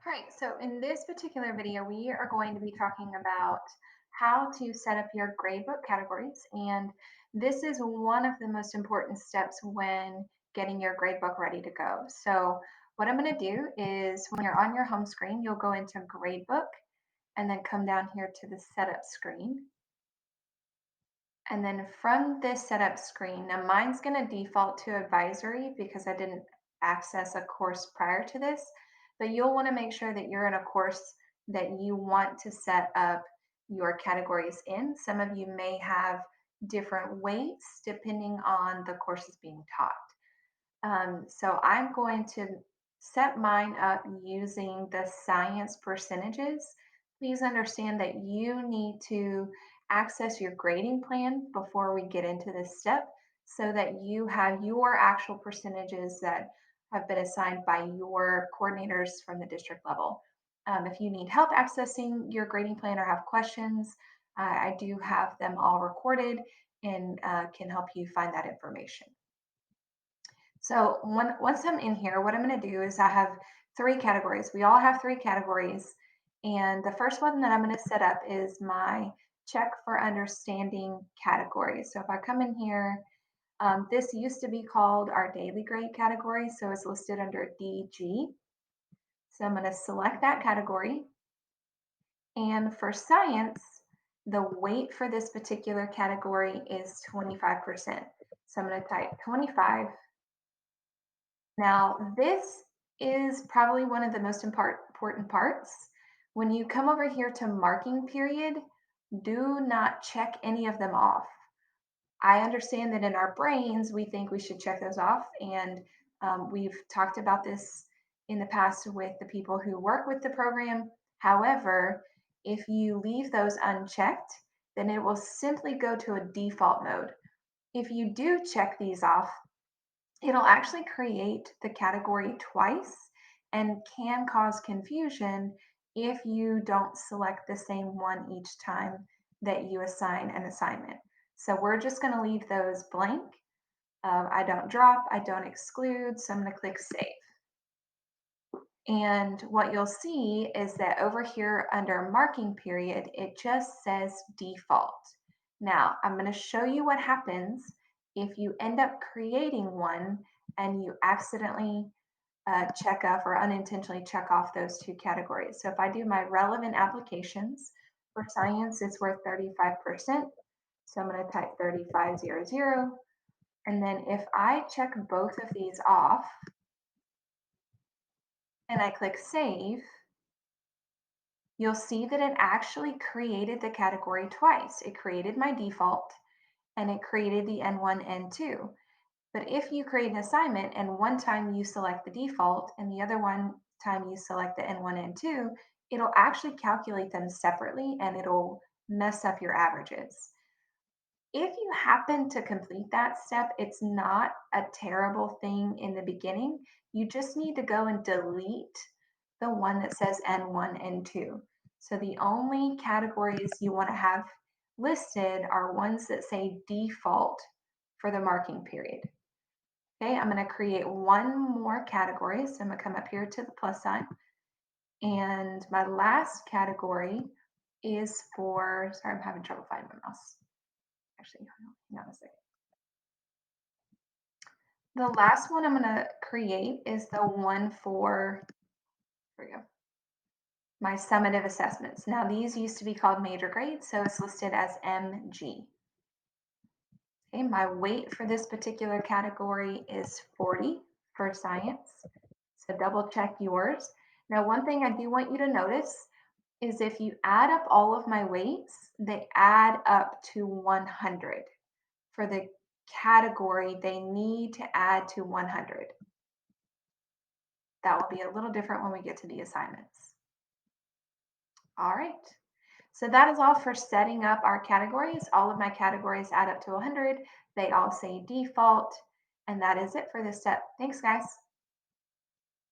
All right, so in this particular video, we are going to be talking about how to set up your gradebook categories. And this is one of the most important steps when getting your gradebook ready to go. So what I'm going to do is when you're on your home screen, you'll go into gradebook and then come down here to the setup screen. And then from this setup screen, now mine's going to default to advisory because I didn't access a course prior to this, but you'll want to make sure that you're in a course that you want to set up your categories in. Some of you may have different weights depending on the courses being taught. So I'm going to set mine up using the science percentages. Please understand that you need to access your grading plan before we get into this step so that you have your actual percentages that have been assigned by your coordinators from the district level. If you need help accessing your grading plan or have questions, I do have them all recorded and can help you find that information. So once I'm in here, what I'm going to do is I have three categories. We all have three categories. And the first one that I'm going to set up is my check for understanding category. So if I come in here, this used to be called our daily grade category. So it's listed under DG. So I'm going to select that category. And for science, the weight for this particular category is 25%. So I'm going to type 25. Now, this is probably one of the most important parts. When you come over here to marking period, do not check any of them off. I understand that in our brains, we think we should check those off. And we've talked about this in the past with the people who work with the program. However, if you leave those unchecked, then it will simply go to a default mode. If you do check these off, it'll actually create the category twice and can cause confusion if you don't select the same one each time that you assign an assignment. So we're just going to leave those blank. I don't drop, I don't exclude, so I'm going to click save. And what you'll see is that over here under marking period, it just says default. Now, I'm going to show you what happens if you end up creating one and you accidentally check off or unintentionally check off those two categories. So if I do my relevant applications for science, it's worth 35%. So I'm going to type 3500. And then if I check both of these off and I click save, you'll see that it actually created the category twice. It created my default and it created the N1, N2. But if you create an assignment and one time you select the default and the other one time you select the N1, N2, it'll actually calculate them separately and it'll mess up your averages. If you happen to complete that step, it's not a terrible thing in the beginning. You just need to go and delete the one that says N1, N2. So the only categories you want to have listed are ones that say default for the marking period. Okay, I'm going to create one more category. So I'm going to come up here to the plus sign. And my last category is for, sorry, I'm having trouble finding my mouse. Actually, hang on a second. The last one I'm going to create is the one for, here we go, my summative assessments. Now, these used to be called major grades, so it's listed as MG. Okay, my weight for this particular category is 40 for science. So double check yours. Now, one thing I do want you to notice is if you add up all of my weights, they add up to 100. For the category, they need to add to 100. That will be a little different when we get to the assignments. All right. So that is all for setting up our categories. All of my categories add up to 100. They all say default. And that is it for this step. Thanks, guys.